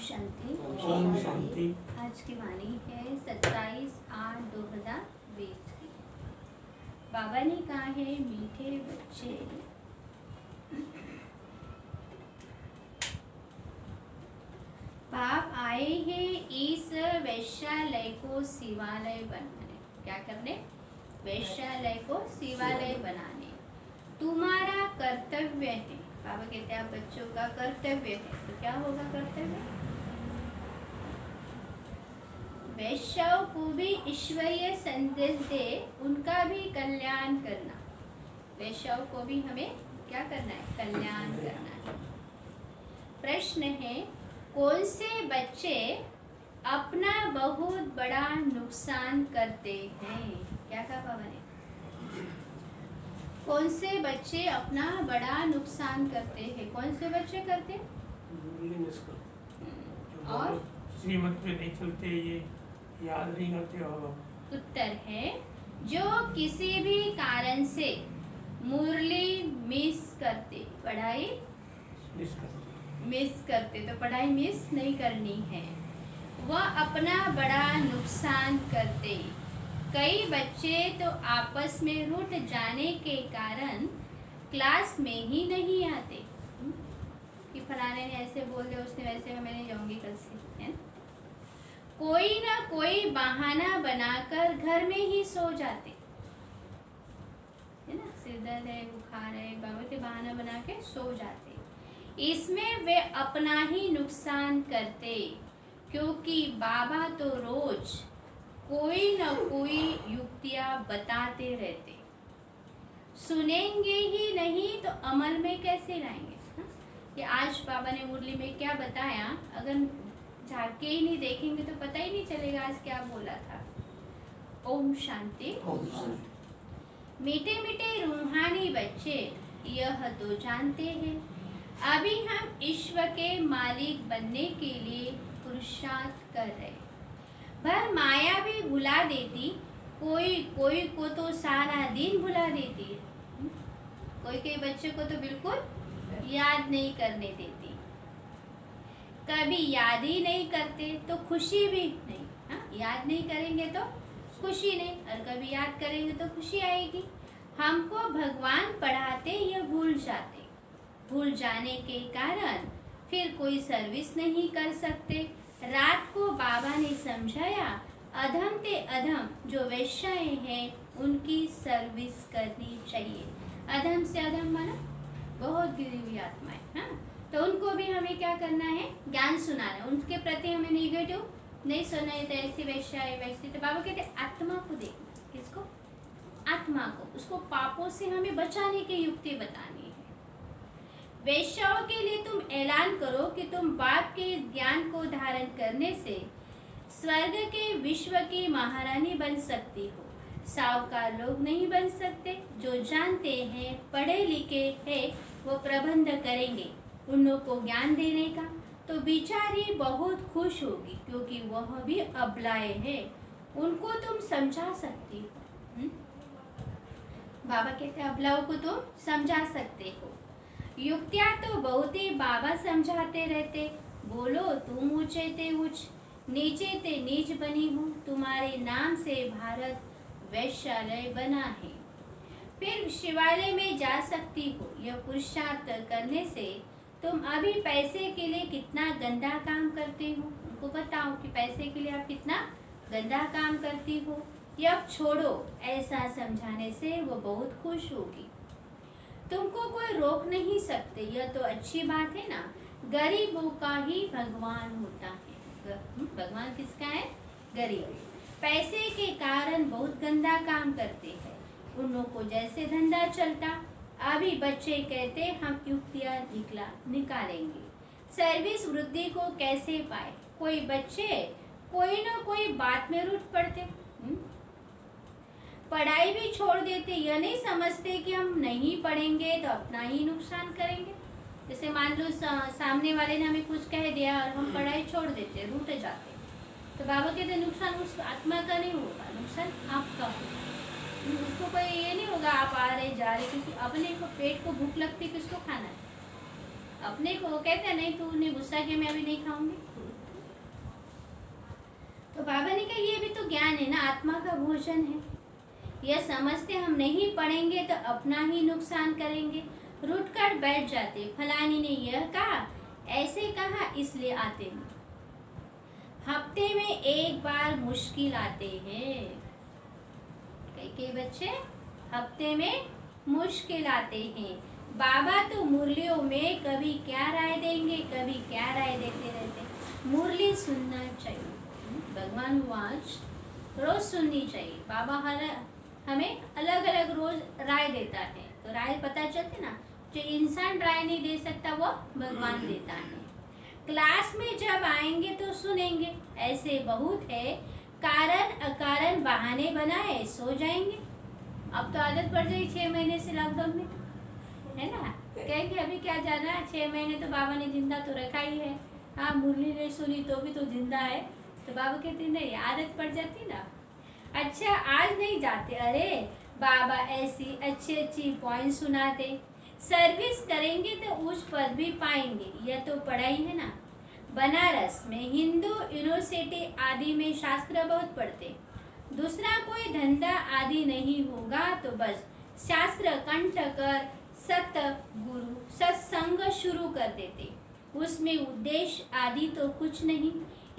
शांति। ओम शांति। आज की वाणी है 27/8/2020 की। बाबा ने कहा है, मीठे बच्चे, बाप आए हैं इस वैश्यालय को शिवालय बनाने। क्या करने? वैश्यालय को शिवालय बनाने। तुम्हारा कर्तव्य है। बाबा कहते हैं आप बच्चों का कर्तव्य है। तो क्या होगा कर्तव्य? वैश्यों को भी ईश्वरीय संदेश दे, उनका भी कल्याण करना। वैश्यों को भी हमें क्या करना है? कल्याण करना है। प्रश्न है, कौन से बच्चे अपना बहुत बड़ा नुकसान करते हैं? क्या कहा बाबा ने? कौन से बच्चे अपना बड़ा नुकसान करते हैं? कौन से बच्चे करते? और श्रीमत पे नहीं चलते, ये याद नहीं करते। और उत्तर है, जो किसी भी कारण से मुरली मिस करते, पढ़ाई मिस करते, तो पढ़ाई मिस नहीं करनी है, वह अपना बड़ा नुकसान करते। कई बच्चे तो आपस में रूठ जाने के कारण क्लास में ही नहीं आते कि फलाने ने ऐसे बोल दिया, उसने वैसे, मैं नहीं जाऊंगी कल से, है ना? कोई ना कोई बहाना बनाकर घर में ही सो जाते, है ना? सिर दर्द है, बुखार है, बाबा के बहाना बना के सो जाते। इसमें वे अपना ही नुकसान करते, क्योंकि बाबा तो रोज कोई न कोई युक्तियां बताते रहते। सुनेंगे ही नहीं तो अमल में कैसे लाएंगे? कि आज बाबा ने मुरली में क्या बताया, अगर झांक के ही नहीं देखेंगे तो पता ही नहीं चलेगा आज क्या बोला था। ओम शांति। मीठे मीठे रूहानी बच्चे, यह तो जानते हैं अभी हम ईश्वर के मालिक बनने के लिए पुरुषार्थ कर रहे। भर माया भी भुला देती, कोई कोई को तो सारा दिन भुला देती है। कोई कोई बच्चे को तो बिल्कुल याद नहीं करने देती। कभी याद ही नहीं करते तो खुशी भी नहीं। हाँ, याद नहीं करेंगे तो खुशी नहीं, और कभी याद करेंगे तो खुशी आएगी। हमको भगवान पढ़ाते या भूल जाते। भूल जाने के कारण फिर कोई सर्विस नहीं कर सकते। रात को बाबा ने समझाया, अधम ते अधम जो वैश्याएं हैं उनकी सर्विस करनी चाहिए। अधम से अधम माना बहुत गिरी हुई आत्माएं, हाँ, तो उनको भी हमें क्या करना है? ज्ञान सुनाना। उनके प्रति हमें नेगेटिव नहीं सुनना है। तो ऐसी वैश्या है, वैसी, तो बाबा कहते आत्मा को देखना। किसको? आत्मा को। उसको पापों से हमें बचाने की युक्ति बतानी है। वैश्याओं के लिए तुम ऐलान करो कि तुम बाप के ज्ञान को धारण करने से स्वर्ग के विश्व की महारानी बन सकती हो। साहूकार लोग नहीं बन सकते। जो जानते हैं, पढ़े लिखे हैं, वो प्रबंध करेंगे उन लोग को ज्ञान देने का, तो बेचारी बहुत खुश होगी, क्योंकि वह भी अबलाए हैं, उनको तुम समझा सकती हो। बाबा कहते हैं अबलाओं को तुम समझा सकते हो। युक्तियां तो बहुत ही बाबा समझाते रहते। बोलो तुम ऊंचे ते उच्च, नीचे ते नीच बनी हूँ, तुम्हारे नाम से भारत वैश्यालय बना है। फिर शिवालय में जा सकती हो। यह पुरुषार्थ करने से तुम अभी पैसे के लिए कितना गंदा काम करते हो, उनको बताओ कि पैसे के लिए आप कितना गंदा काम करती हो। यह छोड़ो, ऐसा समझाने से वो बहुत खुश होगी। तुमको कोई रोक नहीं सकते, यह तो अच्छी बात है ना। गरीबों का ही भगवान होता है। भगवान किसका है? गरीब। पैसे के कारण बहुत गंदा काम करते हैं। उन लोगों को जैसे धंधा चलता। अभी बच्चे कहते हम युक्तियां निकालेंगे। सर्विस वृद्धि को कैसे पाए? कोई बच्चे कोई ना कोई बात में रूठ पड़ते, पढ़ाई भी छोड़ देते। यह नहीं समझते कि हम नहीं पढ़ेंगे तो अपना ही नुकसान करेंगे। जैसे मान लो सामने वाले ने हमें कुछ कह दिया और हम पढ़ाई छोड़ देते, रूठ जाते, तो बाबा कहते नुकसान उस आत्मा का नहीं होगा, नुकसान आपका होगा। उसको कोई ये नहीं होगा आप आ रहे जा रहे, क्योंकि अपने को पेट को भूख लगती, किसको खाना है? अपने को। कहते हैं नहीं, तूने गुस्सा किया, मैं अभी नहीं खाऊंगी, तो बाबा ने कहा ये भी तो ज्ञान है ना, आत्मा का भोजन है। यह समझते हम नहीं पढ़ेंगे तो अपना ही नुकसान करेंगे। रुट कर बैठ जाते, फलानी ने यह कहा, ऐसे कहा, इसलिए आते नहीं। हफ्ते में एक बार मुश्किल आते हैं। कई बच्चे हफ्ते में मुश्किल आते हैं। बाबा तो मुरलियों में कभी क्या राय देंगे, कभी क्या राय देते रहते। मुरली सुनना चाहिए, भगवान वाच रोज सुननी चाहिए। बाबा हर हमें अलग अलग रोज राय देता है, तो राय पता चलती ना। जो इंसान राय नहीं दे सकता वो भगवान देता है। क्लास में जब आएंगे तो सुनेंगे, ऐसे बहुत है कारण अकारण बहाने बनाए सो जाएंगे। अब तो आदत पड़ गई 6 महीने से लॉकडाउन में, है ना। कहेंगे अभी क्या जाना, 6 महीने तो बाबा ने जिंदा तो रखा ही है। हाँ, मुरली नहीं सुनी तो भी तो जिंदा है। तो बाबा कहते नहीं, आदत पड़ जाती ना। अच्छा आज नहीं जाते, अरे बाबा ऐसी अच्छी अच्छी पॉइंट सुनाते। सर्विस करेंगे तो उस पद भी पाएंगे, यह तो पढ़ाई है ना। बनारस में हिंदू यूनिवर्सिटी आदि में शास्त्र बहुत पढ़ते। दूसरा कोई धंधा आदि नहीं होगा तो बस शास्त्र कंठ कर सतगुरु सत्संग शुरू कर देते। उसमें उद्देश्य आदि तो कुछ नहीं।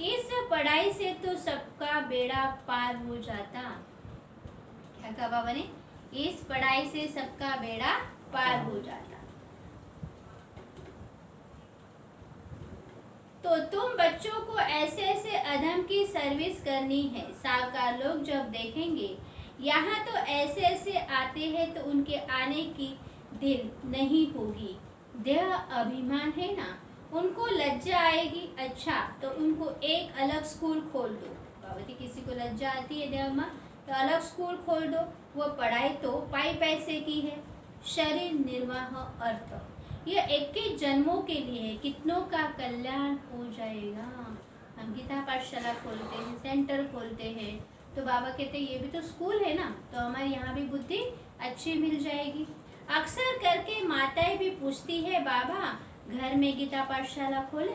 इस पढ़ाई से तो सबका बेड़ा पार हो जाता। क्या कहा बाबा ने, इस पढ़ाई से सबका बेड़ा पार हो जाता। तो तुम बच्चों को ऐसे ऐसे अधम की सर्विस करनी है। साकार लोग जब देखेंगे यहाँ तो ऐसे ऐसे आते हैं तो उनके आने की दिल नहीं होगी। देह अभिमान है ना, उनको लज्जा आएगी। अच्छा तो उनको एक अलग स्कूल खोल दो। बाबा किसी को लज्जा आती है देह में तो अलग स्कूल खोल दो। वो पढ़ाई तो पाई पैसे की है। शरीर निर्वाह अर्थ, यह 21 जन्मों के लिए है, कितनों का कल्याण हो जाएगा। हम गीता पाठशाला खोलते हैं, सेंटर खोलते हैं, तो बाबा कहते हैं ये भी तो स्कूल है ना, तो हमारे यहाँ भी बुद्धि अच्छी मिल जाएगी। अक्सर करके माताएं भी पूछती है बाबा घर में गीता पाठशाला खोले।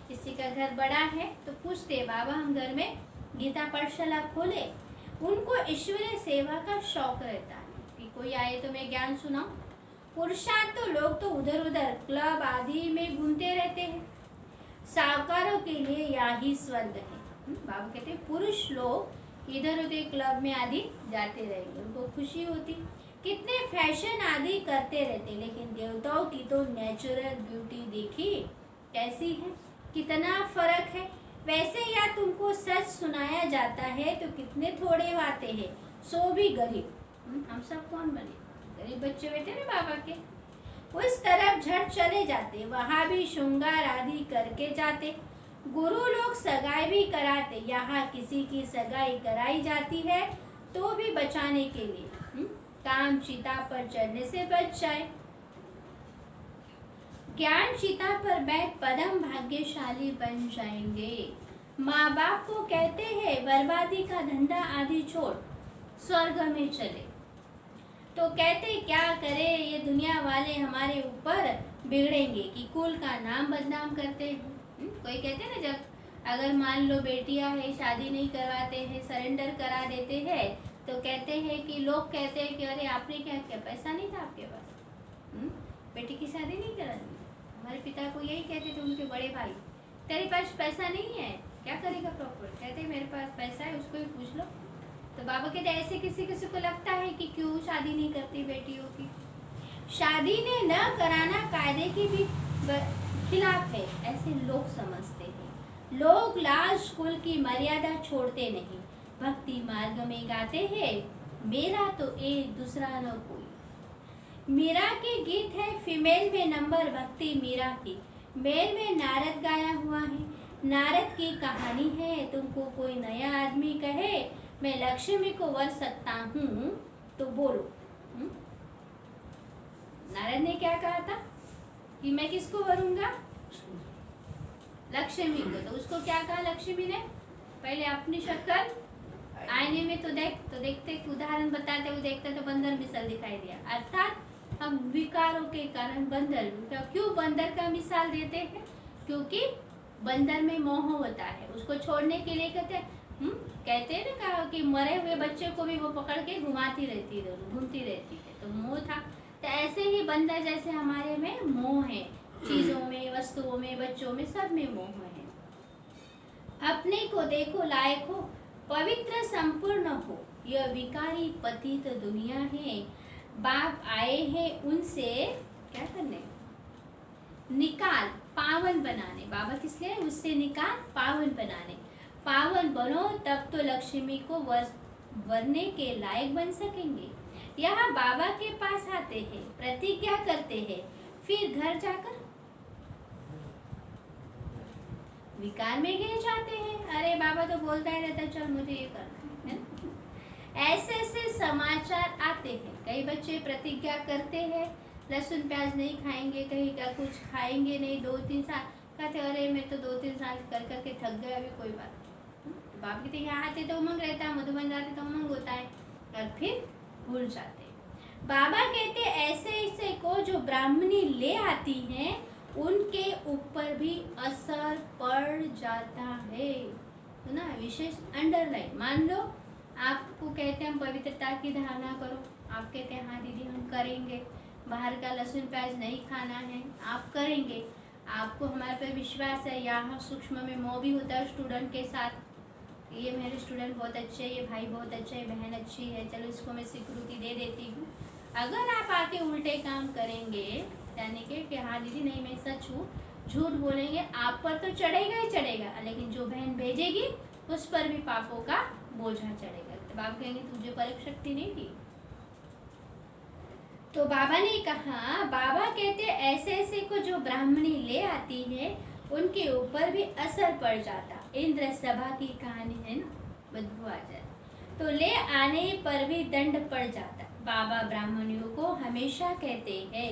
किसी का घर बड़ा है तो पूछते बाबा हम घर में गीता पाठशाला खोले। उनको ईश्वरीय सेवा का शौक रहता है कि कोई आए तो मैं ज्ञान सुनाऊं। पुरुषार्थ तो लोग तो उधर उधर क्लब आदि में घूमते रहते हैं। सावकारों के लिए यही स्वर्ग है। बाबा कहते हैं पुरुष लोग इधर उधर क्लब में आदि जाते रहेंगे, उनको खुशी होती। कितने फैशन आदि करते रहते, लेकिन देवताओं की तो नेचुरल ब्यूटी देखी कैसी है, कितना फर्क है। वैसे या तुमको सच सुनाया जाता है तो कितने थोड़े आते हैं, सो भी गरीब। हम सब कौन बने, गरीब बच्चे बैठे ना बाबा के। उस तरफ झट चले जाते, वहां भी श्रृंगार आदि करके जाते। गुरु लोग सगाई भी कराते, यहाँ किसी की सगाई कराई जाती है तो भी बचाने के लिए काम चिता पर चढ़ने से बच जाए। ज्ञान चिता पर बैठ परम भाग्यशाली बन जाएंगे। माँ बाप को कहते हैं बर्बादी का धंधा आदि छोड़ स्वर्ग में चले, तो कहते क्या करे, ये दुनिया वाले हमारे ऊपर बिगड़ेंगे कि कुल का नाम बदनाम करते हैं। कोई कहते हैं ना, जब अगर मान लो बेटियां है शादी नहीं करवाते हैं, सरेंडर करा देते हैं, तो कहते हैं कि लोग कहते हैं कि अरे आपने क्या किया, पैसा नहीं था आपके पास, बेटी की शादी नहीं करा दी। हमारे पिता को यही कहते थे उनके बड़े भाई, तेरे पास पैसा नहीं है क्या करेगा प्रॉपर, कहते मेरे पास पैसा है उसको ही पूछ लो। तो बाबा कहते ऐसे किसी किसी को लगता है कि क्यों शादी नहीं करती बेटियों की। शादी ने न कराना कायदे की भी खिलाफ है, ऐसे लोग समझते हैं। लोग लाज कुल की मर्यादा छोड़ते नहीं, भक्ति मार्ग में गाते हैं मेरा तो एक दूसरा न कोई। मीरा के गीत है फीमेल में नंबर भक्ति मीरा की, मेल में नारद गाया हुआ है। नारद की कहानी है, तुमको कोई नया आदमी कहे मैं लक्ष्मी को वर सकता हूँ तो बोलो। नारद ने क्या कहा था कि मैं किसको वरूंगा, लक्ष्मी को। तो उसको क्या कहा लक्ष्मी ने, पहले अपनी शक्ल आईने में तो देख, तो देखते उदाहरण बताते हुए देखते तो बंदर मिसाल दिखाई दिया। अर्थात हम विकारों के कारण बंदर, क्यों बंदर का मिसाल देते हैं, क्योंकि बंदर में मोह होता है, उसको छोड़ने के लिए कहते हैं कहते हैं ना कहा कि मरे हुए बच्चे को भी वो पकड़ के घुमाती रहती है, घूमती रहती है, तो मोह था। तो ऐसे ही बंदर जैसे हमारे में मोह है, चीजों में, वस्तुओं में, बच्चों में, सब में मोह है। अपने को देखो लायक हो, पवित्र संपूर्ण हो, यह विकारी पतित दुनिया है। बाप आए हैं उनसे क्या करने, निकाल पावन बनाने। बाबा किस लिए, उससे निकाल पावन बनाने। पावन बनो तब तो लक्ष्मी को वरने के लायक बन सकेंगे। यहाँ बाबा के पास आते हैं, प्रतिज्ञा करते हैं, फिर घर जाकर विकार में गिर जाते हैं। अरे बाबा तो बोलता ही रहता चल मुझे ये करना है। ऐसे ऐसे समाचार आते हैं। कई बच्चे प्रतिज्ञा करते हैं लहसुन प्याज नहीं खाएंगे, कहीं का कुछ खाएंगे नहीं, 2-3 साल कहते अरे मैं तो 2-3 साल कर करके थक गया, अभी कोई बात नहीं। बाप कहते यहाँ आते तो उमंग रहता है, मधुबन जाते तो उमंग होता है, और फिर भूल जाते। बाबा कहते ऐसे ऐसे को जो ब्राह्मणी ले आती हैं उनके ऊपर भी असर पड़ जाता है। तो ना विशेष अंडरलाइन, मान लो आपको कहते हैं हम पवित्रता की धारणा करो, आप कहते हैं हाँ दीदी हम करेंगे, बाहर का लहसुन प्याज नहीं खाना है, आप करेंगे, आपको हमारे पे विश्वास है। यहाँ सूक्ष्म में मोह भी होता है स्टूडेंट के साथ, ये मेरे स्टूडेंट बहुत अच्छे हैं, ये भाई बहुत अच्छा है, बहन अच्छी है, चलो इसको मैं स्वीकृति दे देती हूँ। अगर आप आके उल्टे काम करेंगे यानी कि हाँ दीदी नहीं मैं सच हूँ, झूठ बोलेंगे, आप पर तो चढ़ेगा ही चढ़ेगा, लेकिन जो बहन भेजेगी उस पर भी पापों का बोझा चढ़ेगा। तो बाबा कहेंगे तुझे परख शक्ति नहीं थी। तो बाबा ने कहा, बाबा कहते ऐसे ऐसे को जो ब्राह्मणी ले आती है उनके ऊपर भी असर पड़ जाता। इंद्र सभा की कहानी है ना, बदबू आ जाए तो ले आने पर भी दंड पड़ जाता। बाबा ब्राह्मणियों को हमेशा कहते हैं,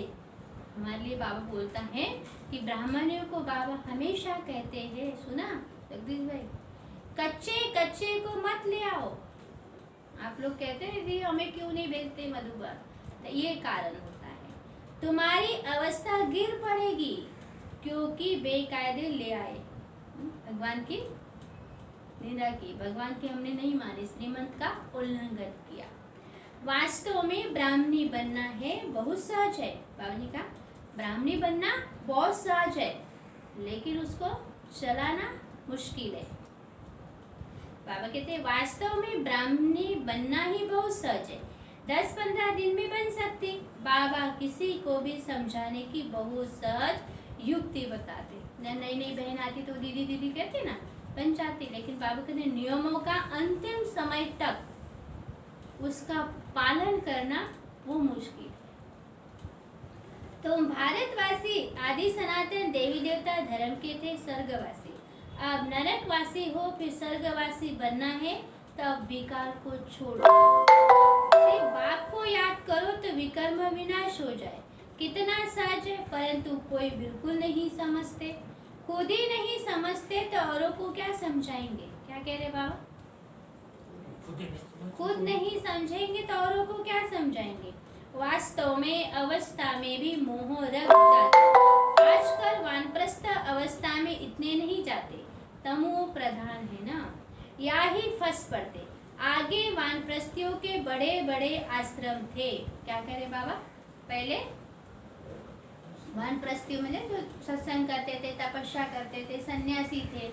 हमारे लिए बाबा बोलता है कि ब्राह्मणियों को बाबा हमेशा कहते हैं, सुना जगदीश भाई, कच्चे कच्चे को मत ले आओ। आप लोग कहते हैं दीदी हमें क्यों नहीं भेजते मधुबन, तो ये कारण होता है तुम्हारी अवस्था गिर पड़ेगी क्योंकि बेकायदे ले आए, भगवान की निंदा की, भगवान की हमने नहीं मानी, श्रीमंत का उल्लंघन किया। वास्तव में ब्राह्मणी बनना है बहुत सहज है। बाबा जी का ब्राह्मणी बनना बहुत सहज है, लेकिन उसको चलाना मुश्किल है। बाबा कहते हैं वास्तव में ब्राह्मणी बनना ही बहुत सहज है, 10-15 दिन में बन सकती। बाबा किसी को भी समझाने की बहुत सहज युक्ति बताते। नई नई बहन आती तो दीदी दीदी कहते ना, बन जाती, लेकिन बाबा कहते नियमों का अंतिम समय तक उसका पालन करना वो मुश्किल। तो भारतवासी आदि सनातन देवी देवता धर्म के थे स्वर्गवासी, अब नरकवासी हो फिर स्वर्गवासी बनना है तो अब विकार को छोड़ो, सिर्फ बाप को याद करो तो विकर्म विनाश हो जाए। कितना सहज है, परंतु कोई बिल्कुल नहीं समझते, खुद ही नहीं समझते तो औरों को क्या समझाएंगे। क्या कह रहे बाबा, खुद नहीं समझेंगे तो औरों को क्या समझाएंगे। वास्तव में अवस्था में भी मोह रख जाते। आजकल वानप्रस्थ अवस्था में इतने नहीं जाते, तमो प्रधान है ना, या ही फंस पड़ते। आगे वानप्रस्थियों के बड़े बड़े आश्रम थे। क्या करे बाबा, पहले वानप्रस्थियों में जो सत्संग करते थे, तपस्या करते थे, सन्यासी थे,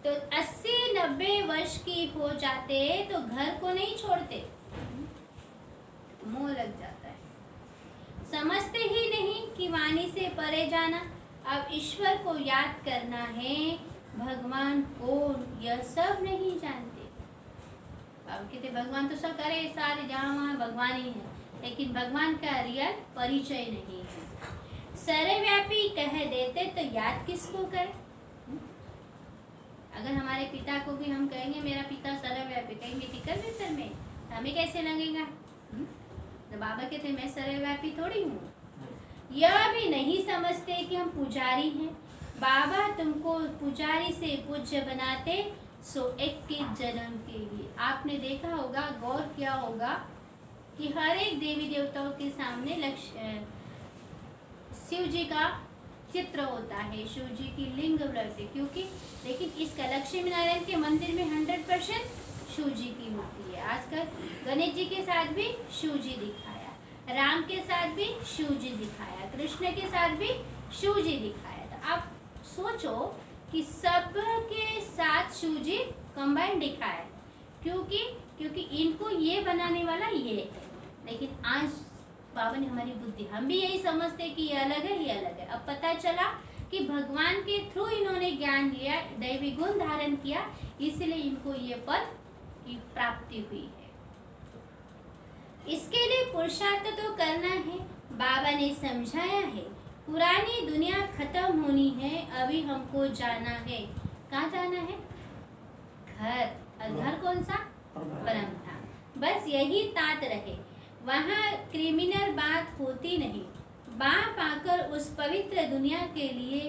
तो 80-90 वर्ष की हो जाते तो घर को नहीं छोड़ते, मोह लग जाता है, समझते ही नहीं कि वाणी से परे जाना, अब ईश्वर को याद करना है, भगवान कौन यह सब नहीं जानते। अब कहते भगवान तो सब करे, सारे जहाँ वहाँ भगवान ही है, लेकिन भगवान का रियल परिचय नहीं है। सर्वव्यापी कह देते तो याद किसको करे। अगर हमारे पिता को भी हम कहेंगे मेरा पिता सर्वव्यापी, कहेंगे टिकर भीतर में, हमें कैसे लगेगा। तो बाबा कहते मैं सर्वव्यापी थोड़ी हूँ। यह भी नहीं समझते कि हम पुजारी हैं। बाबा तुमको पुजारी से पूज्य बनाते 121 जन्म के लिए। आपने देखा होगा, गौर किया होगा कि हर एक देवी देवताओं के सामने शिव जी का चित्र होता है, शिव जी की लिंग वृत्ति, क्योंकि लेकिन इस लक्ष्मी नारायण के मंदिर में 100% शिव जी की मूर्ति है। आजकल गणेश जी के साथ भी शिव जी दिखाया, राम के साथ भी शिव जी दिखाया, कृष्ण के साथ भी शिव जी दिखाया। तो आप सोचो कि सब के साथ शिव जी कंबाइन दिखाया, क्योंकि इनको ये बनाने वाला ये है। लेकिन आज बाबा ने हमारी बुद्धि, हम भी यही समझते कि ये अलग है, ये अलग है। अब पता चला कि भगवान के थ्रू इन्होंने ज्ञान लिया, दैवी गुण धारण किया, इसलिए इनको ये पद की प्राप्ति हुई है। इसके लिए पुरुषार्थ तो करना है। बाबा ने समझाया है, पुरानी दुनिया खत्म होनी है, अभी हमको जाना है। कहाँ जाना है? घर। और घर कौन सा? परम धाम। बस यही तात रहे, वहाँ क्रिमिनल बात होती नहीं। बाप आकर उस पवित्र दुनिया के लिए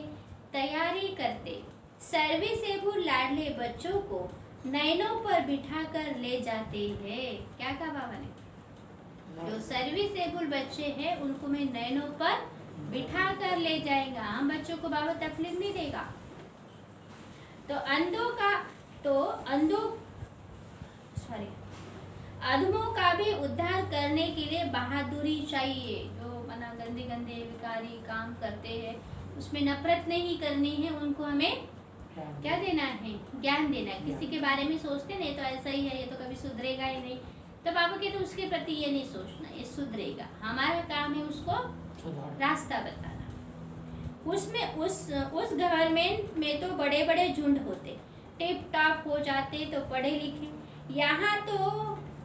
तैयारी करते। सर्विसेबल लाडले बच्चों को नैनों पर बिठाकर ले जाते हैं। क्या कहा बाबा ने? जो सर्विसेबल बच्चे हैं उनको मैं नैनों पर बिठा कर ले जाएगा। हम बच्चों को बाबा तकलीफ नहीं देगा। तो अधमों का भी उद्धार करने के लिए बहादुरी चाहिए। जो मना गंदे गंदे विकारी काम करते हैं उसमें नफरत नहीं करनी है, उनको हमें क्या देना है? ज्ञान देना है। किसी के बारे में सोचते नहीं तो ऐसा ही है, ये तो कभी सुधरेगा ही नहीं, तो बाबा के तो उसके प्रति ये नहीं सोचना, ये सुधरेगा। हमारा काम है उसको रास्ता बताना। उसमें उस गवर्नमेंट में तो बड़े बड़े झुंड होते, टिप टॉप हो जाते तो पढ़े लिखे। यहाँ तो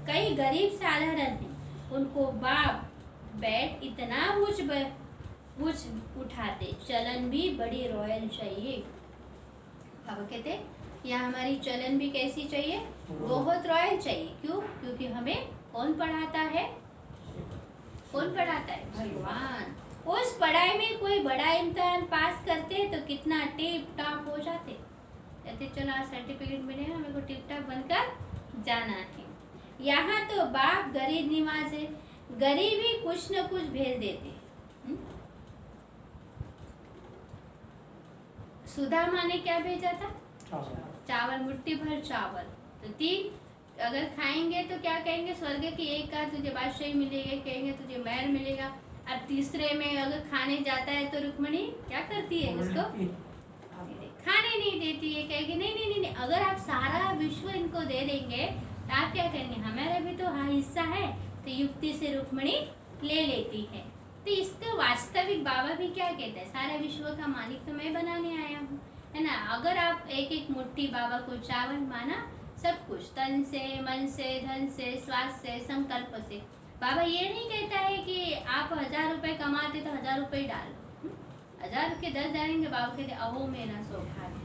कई गरीब साधारण हैं, उनको बाप बैठ इतना ऊंच उठाते, चलन भी बड़ी रॉयल चाहिए। बाबा कहते या हमारी चलन भी कैसी चाहिए? बहुत रॉयल चाहिए। क्यों? क्योंकि हमें कौन पढ़ाता है? कौन पढ़ाता है? भगवान। उस पढ़ाई में कोई बड़ा इम्तिहान पास करते तो कितना टिप टॉप हो जाते। कहते चलो आज सर्टिफिकेट मिलेगा, हमें को टिप टॉप बनकर जाना है। यहाँ तो बाप गरीब निवाज है, गरीबी कुछ न कुछ भेज देते। सुदामा ने क्या भेजा था? चावल, मुट्ठी भर चावल। तो 3 अगर खाएंगे तो क्या कहेंगे? स्वर्ग की एक का तुझे बादशाही मिलेगी, कहेंगे तुझे महल मिलेगा। अब तीसरे में अगर खाने जाता है तो रुक्मणी क्या करती है? उसको खाने नहीं देती है, कहेगी नहीं नहीं नहीं, अगर आप सारा विश्व इनको दे देंगे तो आप क्या करेंगे? हमारा भी तो हाँ हिस्सा है। तो युक्ति से रुक्मणी ले लेती है। तो इसका वास्तविक बाबा भी क्या कहते हैं? सारा विश्व का मालिक तो मैं बनाने आया हूँ, है ना। अगर आप एक एक मुट्ठी बाबा को चावल माना, सब कुछ तन से, मन से, धन से, श्वास से, संकल्प से। बाबा ये नहीं कहता है कि आप 1000 रुपए कमाते तो 1000 रुपए डाल, 1000 के 10 डालेंगे। बाबा कहते अहो मेरा सौभाग्य।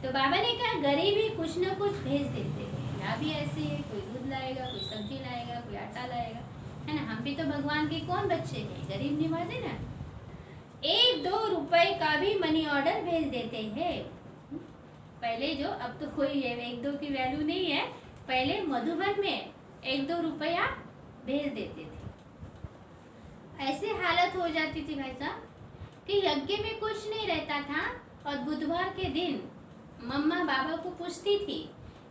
तो बाबा ने कहा गरीबी कुछ न कुछ भेज देते हैं। यहाँ भी ऐसे है, कोई दूध लाएगा, कोई सब्जी लाएगा, कोई आटा लाएगा, है ना। हम भी तो भगवान के कौन बच्चे हैं? गरीब निवाजे ना। 1-2 रुपए का भी मनी ऑर्डर भेज देते हैं। पहले जो, अब तो कोई 1-2 की वैल्यू नहीं है। पहले मधुबन में 1-2 रुपया भेज देते थे। ऐसे हालत हो जाती थी भाई साहब कि यज्ञ में कुछ नहीं रहता था। और बुधवार के दिन मम्मा बाबा को पूछती थी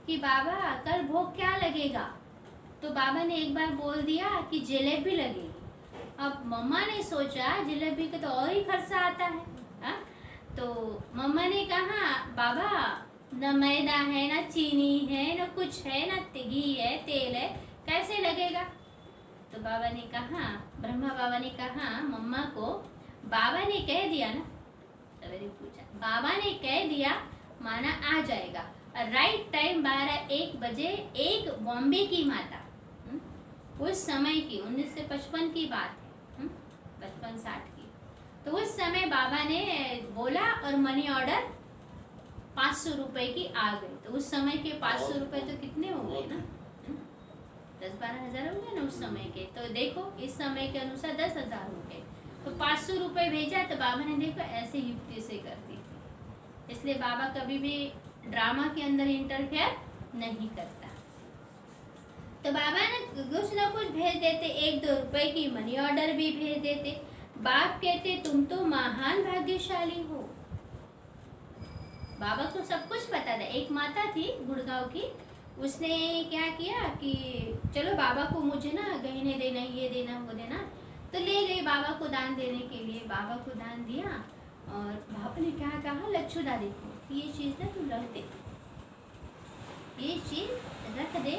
कि बाबा कल भोग क्या लगेगा? तो बाबा ने एक बार बोल दिया कि जलेबी लगेगी। अब मम्मा ने सोचा जलेबी का तो और ही खर्चा आता है, हा? तो मम्मा ने कहा बाबा न मैदा है, ना चीनी है, ना कुछ है, ना घी है, तेल है, कैसे लगेगा? तो बाबा ने कहा, ब्रह्मा बाबा ने कहा मम्मा को, बाबा ने कह दिया ना, सवेरे पूछा, बाबा ने कह दिया माना आ जाएगा। राइट टाइम 12-1 बजे एक बॉम्बे की माता, उस समय की 1955 की बात है, 55-60 की। तो उस समय बाबा ने बोला और मनी ऑर्डर 500 रुपए की आ गई। तो उस समय के 500 रुपए तो कितने हो गए ना, 10-12 हज़ार हो गए ना उस समय के। तो देखो इस समय के अनुसार 10,000 हो गए। तो 500 रुपए भेजा। तो बाबा ने देखो ऐसे युक्ति से करती थी। इसलिए बाबा कभी भी ड्रामा के अंदर इंटरफेयर नहीं करता। तो बाबा ने कुछ ना कुछ भेज देते, 1-2 रुपए की मनी ऑर्डर भी भेज देते। बाप कहते तुम तो महान भाग्यशाली हो। बाबा को सब कुछ पता था। एक माता थी गुड़गांव की, उसने क्या किया कि चलो बाबा को मुझे ना गहने देना, ये देना, वो देना, तो ले गई बाबा को दान देने के लिए। बाबा को दान दिया और बाबा ने क्या कहा, लच्छू दादी को ये चीज़ ना तुम रख दे, ये चीज़ रख दे,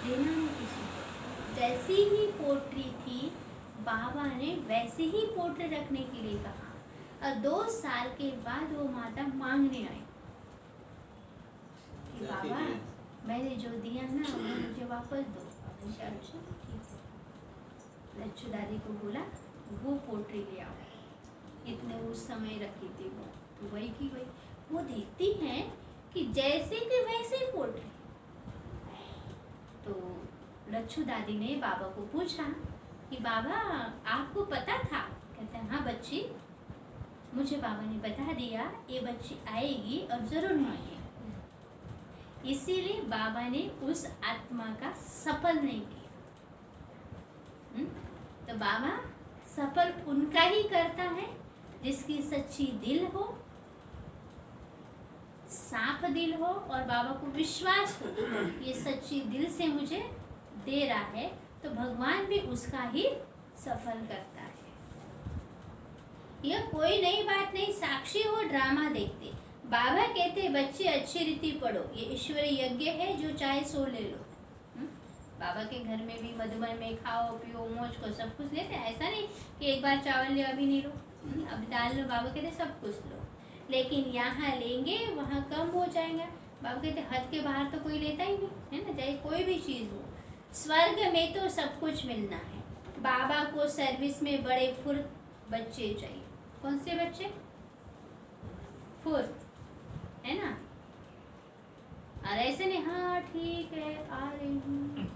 देना नहीं किसी को। जैसी ही पोटरी थी बाबा ने वैसे ही पोटरी रखने के लिए कहा, और 2 साल के बाद वो माता मांगने आई कि बाबा मैंने जो दिया ना वो मुझे वापस दो। बाबा ने कहा अच्छा ठीक है। लच्छू दादी को बोला वो पोटरी ले आओ, इतने उस समय रखी थी वो, तो वही की वही। वो देखती हैं कि जैसे कि वैसे पोटरी। तो लच्छू दादी ने बाबा को पूछा कि बाबा आपको पता था? कहते हैं हाँ बच्ची, मुझे बाबा ने बता दिया ये बच्ची आएगी और ज़रूर मांगेगी। इसीलिए बाबा ने उस आत्मा का सफल नहीं किया। तो बाबा सफल उनका ही करता है जिसकी सच्ची दिल हो, साफ दिल हो और बाबा को विश्वास हो ये सच्ची दिल से मुझे दे रहा है, तो भगवान भी उसका ही सफल करता है। यह कोई नई बात नहीं, साक्षी हो ड्रामा देखते। बाबा कहते बच्चे अच्छी रीति पढ़ो, ये ईश्वरीय यज्ञ है, जो चाहे सो ले लो। बाबा के घर में भी मधुबन में खाओ पियो मौज को सब कुछ लेते हैं। ऐसा नहीं कि एक बार चावल ले अभी नहीं लो, अब दाल लो। बाबा कहते सब कुछ लो, लेकिन यहाँ लेंगे वहाँ कम हो जाएगा। बाबा कहते हद के बाहर तो कोई लेता ही नहीं है ना, चाहे कोई भी चीज़ हो। स्वर्ग में तो सब कुछ मिलना है। बाबा को सर्विस में बड़े फुर्त बच्चे चाहिए। कौन से बच्चे? फुर्त, है ना। और ऐसे नहीं हाँ ठीक है आ रही हूँ,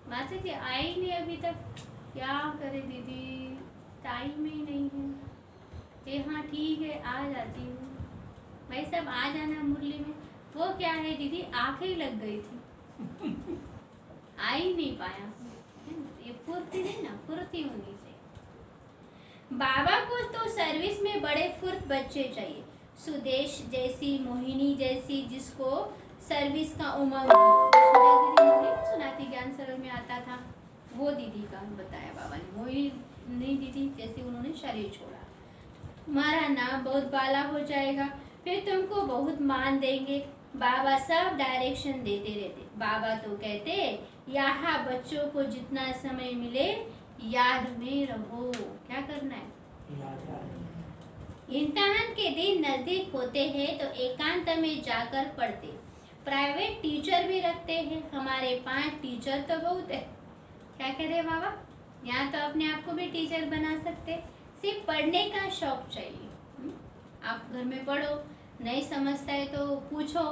माता जी आई नहीं अभी तक, क्या करे दीदी टाइम ही नहीं है। ये हाँ ठीक है आ जाती हूँ। भाई सब आ जाना मुरली में। वो क्या है दीदी आंखें लग गई थी, आ ही नहीं पाया। ये फुर्ती नहीं ना, फुर्ती होनी चाहिए। बाबा को तो सर्विस में बड़े फुर्त बच्चे चाहिए। सुदेश जैसी, मोहिनी जैसी, जिसको सर्विस का उमंग हो। सुनाती ज्ञान सरल में आता था, वो दीदी का बताया बाबा ने। मोहिनी दीदी जैसे उन्होंने शरीर छोड़ा, तुम्हारा नाम बहुत बाला हो जाएगा, फिर तुमको बहुत मान देंगे। बाबा सब डायरेक्शन देते रहते। बाबा तो कहते यहाँ बच्चों को जितना समय मिले याद में रहो। क्या करना है? इम्तिहान के दिन नजदीक होते हैं तो एकांत में जाकर पढ़ते। प्राइवेट टीचर भी रखते हैं। हमारे 5 टीचर तो बहुत है। क्या कह रहे बाबा? यहाँ तो अपने आप को भी टीचर बना सकते। सिर्फ पढ़ने का शौक चाहिए। आप घर में पढ़ो, नहीं समझता है तो पूछो।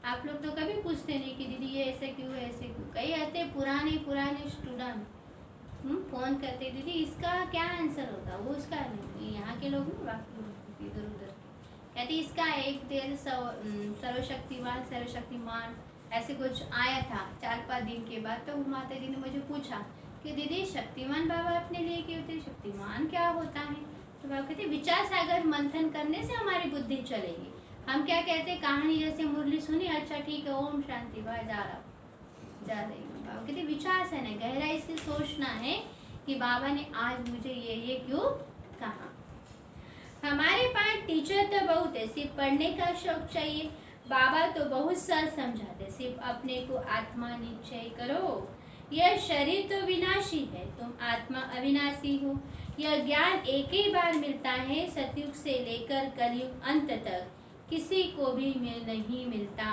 आप लोग तो कभी पूछते नहीं कि दीदी ये ऐसे क्यों है, ऐसे क्यों। कई ऐसे पुराने स्टूडेंट फोन करते दीदी इसका क्या आंसर होता, वो उसका नहीं। यहाँ के लोग ना बाकी इधर उधर कहते इसका एक देर सर्वशक्तिमान ऐसे कुछ आया था 4-5 दिन के बाद। तो माता जी ने मुझे पूछा कि दीदी शक्तिमान बाबा अपने लिए क्यों थे, शक्तिमान क्या होता है? तो बाबा कहते विचार सागर मंथन करने से हमारी बुद्धि चलेगी। हम क्या कहते कहानी जैसे मुरली सुनी, अच्छा ठीक है ओम शांति बाबा जा रही हूँ। बाबा कहते विचार से नहीं, गहराई से सोचना है कि बाबा ने आज मुझे ये क्यों कहा। हमारे पास टीचर तो बहुत है, सिर्फ पढ़ने का शौक चाहिए। बाबा तो बहुत सर समझाते, सिर्फ अपने को आत्मा निश्चय करो। यह शरीर तो विनाशी है, तुम आत्मा अविनाशी हो। यह ज्ञान एक ही बार मिलता है, सतयुग से लेकर कलयुग अंत तक किसी को भी नहीं मिलता,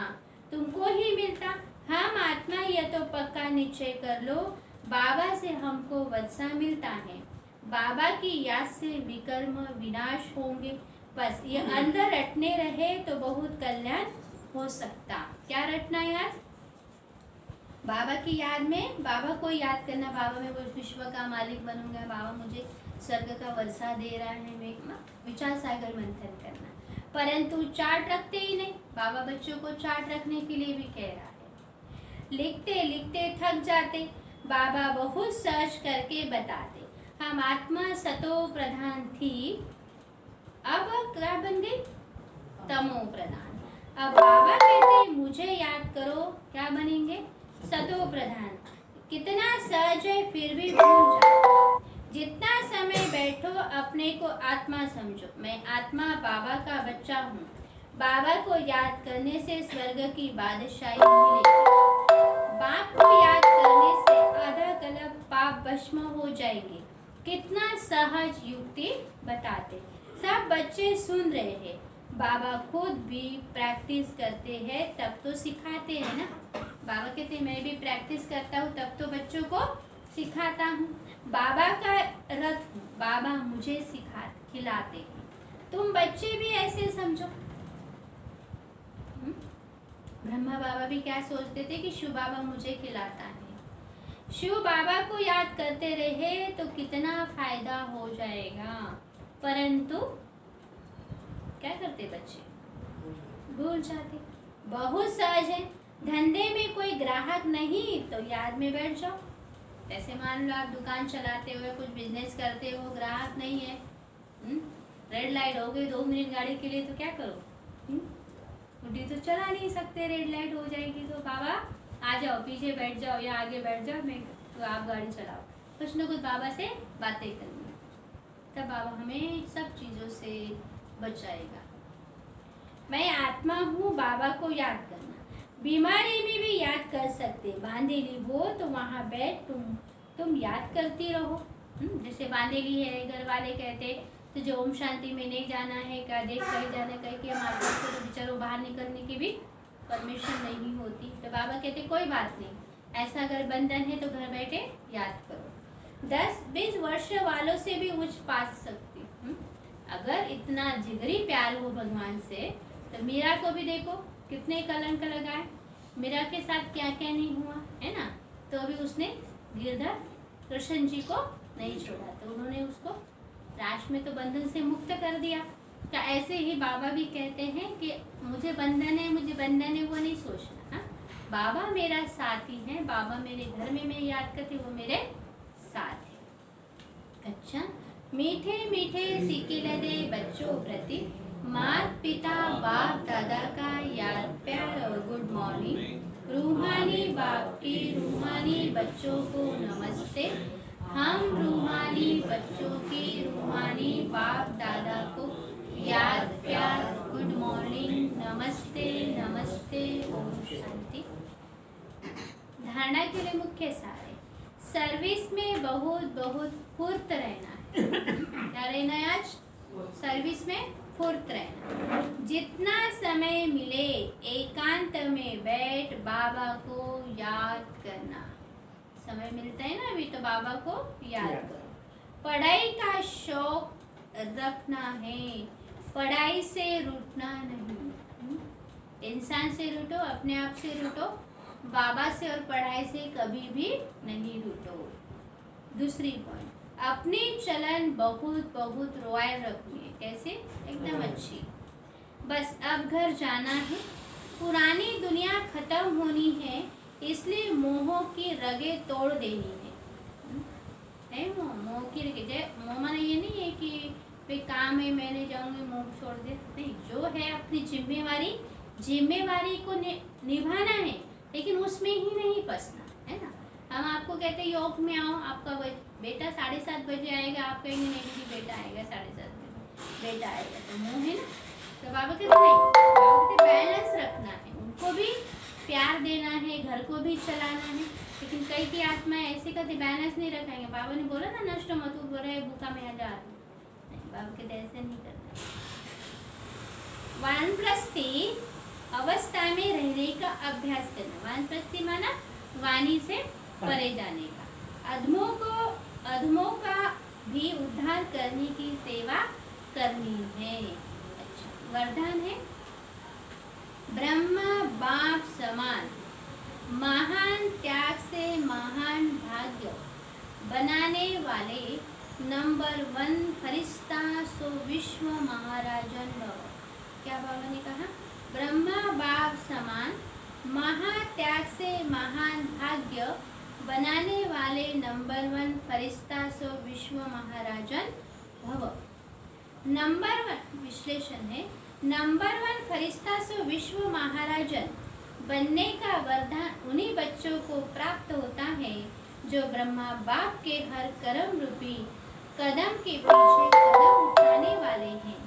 तुमको ही मिलता। हम आत्मा यह तो पक्का निश्चय कर लो, बाबा से हमको वत्सा मिलता है। बाबा की याद से विकर्म विनाश होंगे। बस ये अंदर रटने रहे तो बहुत कल्याण हो सकता। क्या रटना याद? बाबा की याद में, बाबा को याद करना। बाबा मैं वो विश्व का मालिक बनूंगा, बाबा मुझे स्वर्ग का वर्षा दे रहा है, मैं विचार सागर मंथन करना। परंतु चार्ट रखते ही नहीं। बाबा बच्चों को चार्ट रखने के लिए भी कह रहा है। लिखते लिखते थक जाते, बाबा बहुत सर्च करके बताते। हम आत्मा सतो प्रधान थी, अब क्या बन गई? तमो प्रधान। अब बाबा कहते मुझे याद करो, क्या बनेंगे? सतो प्रधान। कितना सहज है, फिर भी भूल जाओ। जितना समय बैठो अपने को आत्मा समझो। मैं आत्मा बाबा का बच्चा हूँ। बाबा को याद करने से स्वर्ग की बादशाही मिलेगी। बाप को याद करने से आधा कल्प पाप भस्म हो जाएंगे। कितना सहज युक्ति बताते। सब बच्चे सुन रहे हैं। बाबा खुद भी प्रैक्टिस करते हैं, तब तो सिखाते हैं ना। बाबा कहते हैं मैं भी प्रैक्टिस करता हूँ, तब तो बच्चों को सिखाता हूँ। बाबा का रथ हूँ, बाबा मुझे खिलाते हैं। तुम बच्चे भी ऐसे समझो। ब्रह्मा बाबा भी क्या सोचते थे कि शिव बाबा मुझे खिलाता है। शिव बाबा को याद करते रहे तो कितना फायदा हो जाएगा, परंतु क्या करते बच्चे? भूल जाते। बहुत सहज है। धंधे में कोई ग्राहक नहीं तो याद में बैठ जाओ। ऐसे मान लो आप दुकान चलाते हो, कुछ बिजनेस करते हो, ग्राहक नहीं है, रेड लाइट हो गई 2 मिनट गाड़ी के लिए, तो क्या करो? गाड़ी तो चला नहीं सकते, रेड लाइट हो जाएगी तो बाबा आ जाओ, पीछे बैठ जाओ या आगे बैठ जाओ, मैं तो आप गाड़ी चलाओ। कुछ ना कुछ बाबा से बातें करनी, तब बाबा हमें सब चीज़ों से बचाएगा। मैं आत्मा हूँ, बाबा को याद करना। बीमारी में भी याद कर सकते। बांधेली हो तो वहाँ बैठ तुम याद करती रहो। जैसे बांधेली है, घर वाले कहते तुझे ओम शांति में नहीं जाना है, क्या देख कहीं जाना, कहीं कि हम आत्मा को तो बेचारों बाहर निकलने की भी परमिशन नहीं होती, तो बाबा कहते कोई बात नहीं, ऐसा अगर बंधन है तो घर बैठे याद करो। 10-20 वर्ष वालों से भी कुछ पा सकती। अगर इतना जिगरी प्यार हो भगवान से, तो मीरा को भी देखो कितने कलंक लगाए, मीरा के साथ क्या क्या नहीं हुआ है ना, तो अभी उसने गिरधर कृष्ण जी को नहीं छोड़ा, तो उन्होंने उसको राश में तो बंधन से मुक्त कर दिया। क्या ऐसे ही बाबा भी कहते हैं कि मुझे बंधन है, मुझे बंधन है, वो नहीं सोचना। बाबा मेरा साथी है, बाबा मेरे घर में मैं याद करती, वो मेरे साथ है। अच्छा, मीठे मीठे सिक्के दे बच्चों प्रति, माता पिता बाप दादा का याद प्यार और गुड मॉर्निंग। रूहानी बाप की रूहानी बच्चों को नमस्ते। हम रूहानी बच्चों की रूहानी बाप दादा को याद प्यार गुड मॉर्निंग, नमस्ते नमस्ते, ओम शांति। धारणा के लिए मुख्य सार है, सर्विस में बहुत बहुत फुर्त रहना है। क्या रहना है आज? सर्विस में फुर्त रहना। जितना समय मिले एकांत में बैठ बाबा को याद करना। समय मिलता है ना अभी, तो बाबा को याद करो। पढ़ाई का शौक रखना है, पढ़ाई से रूठना नहीं। इंसान से रूठो, अपने आप से रूठो, बाबा से और पढ़ाई से कभी भी नहीं रूठो। दूसरी पॉइंट, अपनी चलन बहुत बहुत रॉयल रखनी है। कैसे? एकदम अच्छी। बस अब घर जाना है, पुरानी दुनिया खत्म होनी है, इसलिए मोह की रगें तोड़ देनी है। मोह की रगें, मोह माने ये नहीं है कि भाई काम है मैंने जाऊंगी मोह छोड़ दे, नहीं। जो है अपनी जिम्मेवारी को निभाना है, लेकिन उसमें ही नहीं फंसना है ना। हम आपको कहते हैं योग में आओ, आपका बेटा 7:30 बजे आएगा, आप कहेंगे नहीं दीदी बेटा आएगा 7:30 बजे, बेटा आएगा, तो मुँह है ना। तो बाबा कहते नहीं, बाबा कहते बैलेंस रखना है, उनको भी प्यार देना है, घर को भी चलाना है। लेकिन कई की आत्मा ऐसे कभी बैलेंस नहीं रखेंगे। बाबा ने बोला ना नष्ट मत हो रहे भूखा में आ जा, नहीं, बाबा कहते ऐसे नहीं करना। वानप्रस्थी अवस्था में रहने का अभ्यास करना। वानप्रस्थी माना वाणी से परे जाने का। अधमों का भी उद्धार करने की सेवा करनी है। अच्छा, वरदान है, ब्रह्मा बाप समान, महान त्याग से महान भाग्य बनाने वाले नंबर 1 फरिश्ता सो विश्व महाराजन भव। क्या बाबा ने कहा? ब्रह्मा बाप समान, महात्याग से महान भाग्य बनाने वाले नंबर 1 फरिश्ता सो विश्व महाराजन भव। नंबर 1 विश्लेषण है, नंबर 1 फरिश्ता सो विश्व महाराजन बनने का वरदान उन्हीं बच्चों को प्राप्त होता है जो ब्रह्मा बाप के हर कर्म रूपी कदम के पीछे कदम उठाने वाले हैं,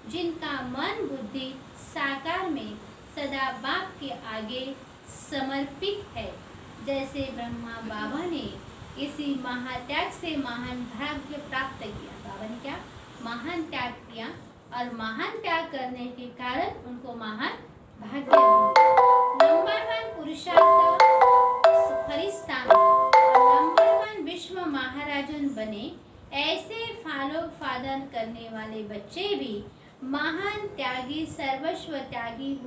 जिनका मन बुद्धि साकार में सदा बाप के आगे समर्पित है। जैसे ब्रह्मा बाबा ने इसी महात्याग से महान भाग्य प्राप्त किया। बाबा ने क्या महान त्याग किया और महान त्याग करने के कारण उनको महान भाग्य मिला। नंबर 1 पुरुषार्थ फरिश्ता और नंबर 1 विश्व महाराजन बने, ऐसे फालोत्पादन करने वाले बच्चे भी महान त्यागी सर्वस्व त्यागी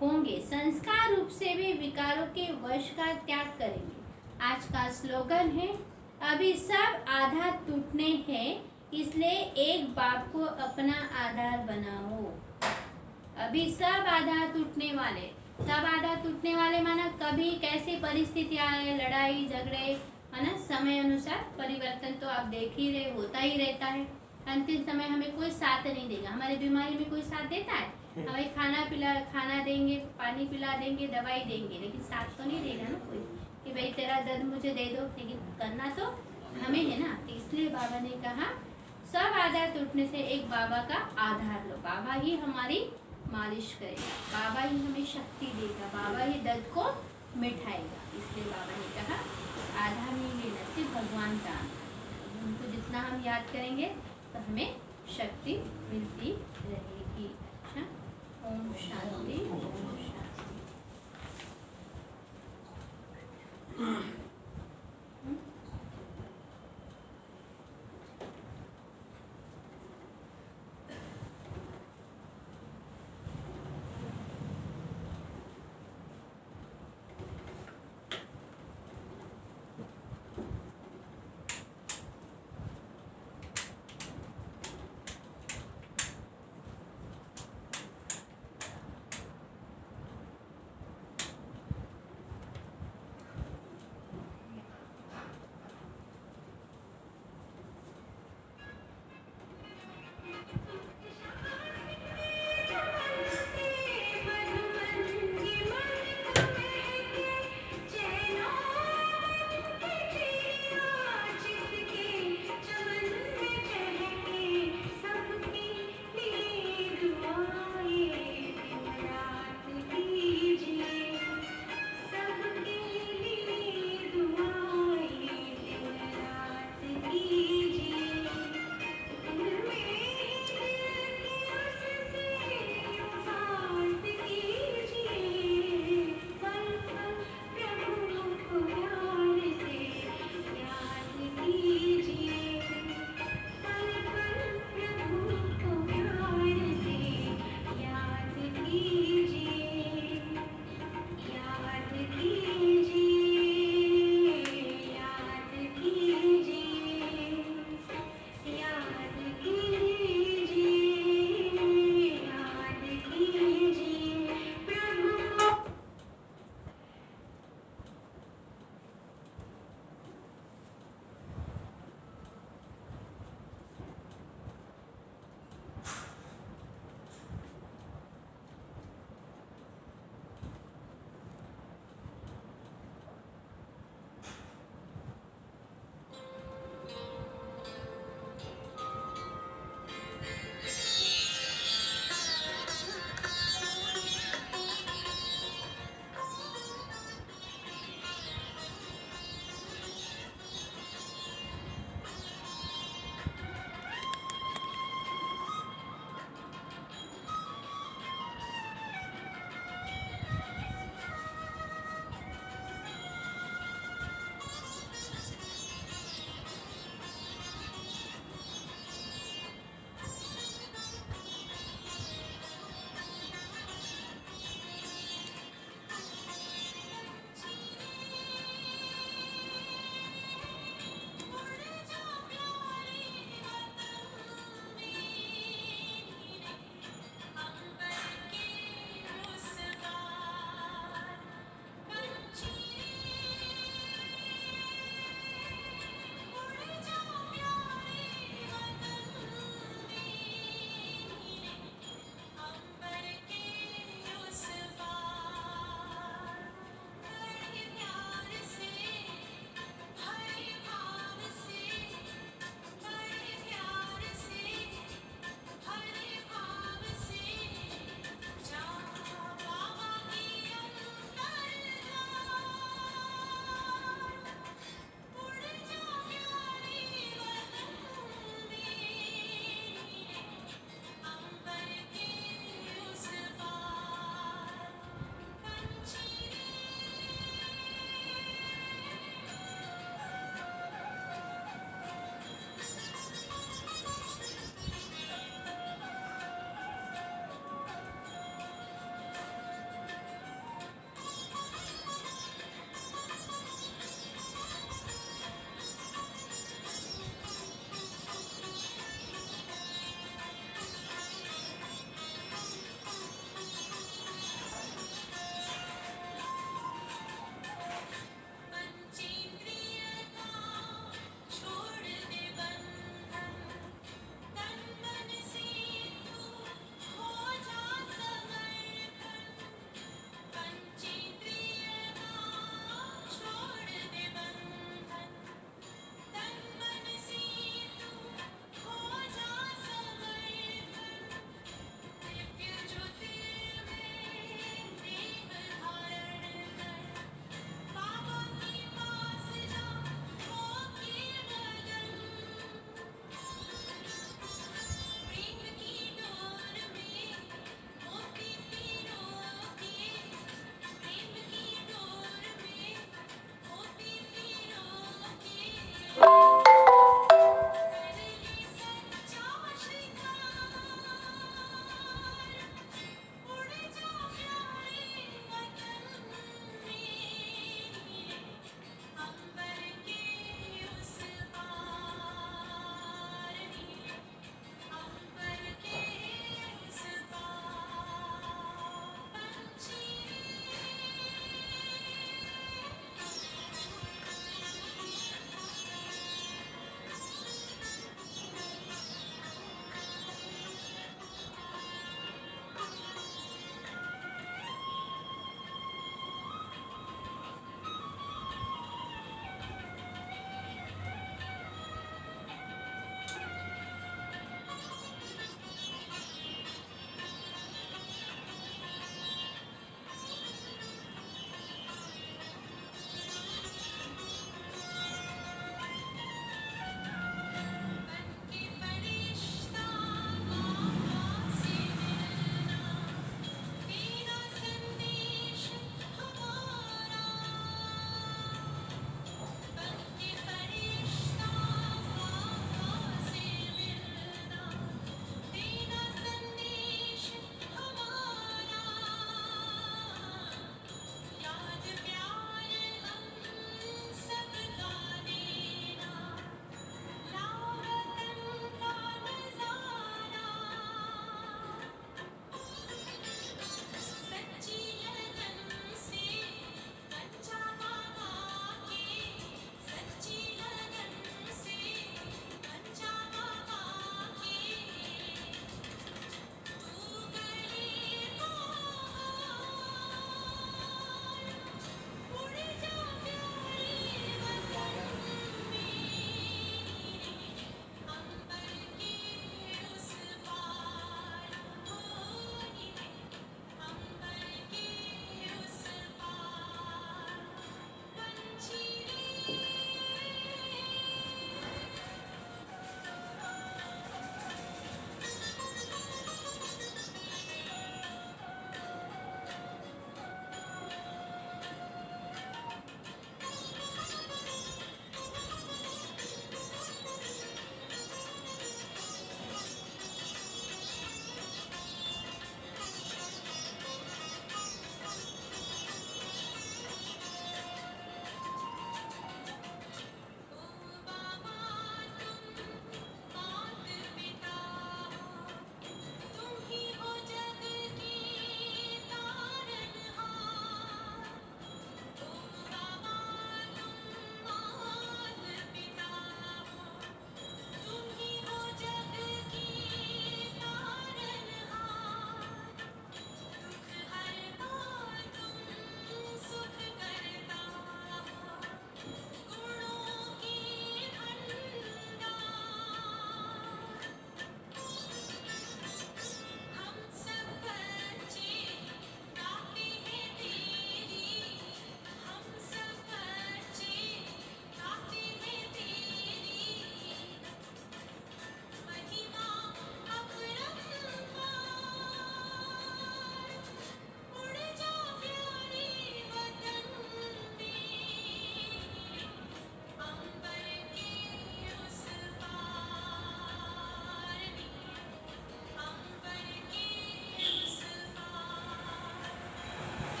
होंगे, संस्कार रूप से भी विकारों के वश का त्याग करेंगे। आज का स्लोगन है, अभी सब आधार टूटने हैं, इसलिए एक बाप को अपना आधार बनाओ। अभी सब आधार टूटने वाले, सब आधार टूटने वाले माना कभी कैसी परिस्थिति आए, लड़ाई झगड़े, है ना, समय अनुसार परिवर्तन तो आप देख ही रहे, होता ही रहता है। अंतिम समय हमें कोई साथ नहीं देगा, हमारी बीमारी में कोई साथ देता है? हमें खाना देंगे, पानी पिला देंगे, दवाई देंगे, लेकिन साथ तो नहीं देगा ना कोई कि भाई तेरा दर्द मुझे दे दो, लेकिन करना तो हमें है ना। तो इसलिए बाबा ने कहा सब आधार टूटने से एक बाबा का आधार लो। बाबा ही हमारी मालिश करेगा, बाबा ही हमें शक्ति देगा, बाबा ही दर्द को मिटाएगा। इसलिए बाबा ने कहा आधार नहीं लेना, सिर्फ भगवान का आधार। उनको जितना हम याद करेंगे तो हमें शक्ति मिलती रहेगी। अच्छा, ओम शांति, ओम शांति।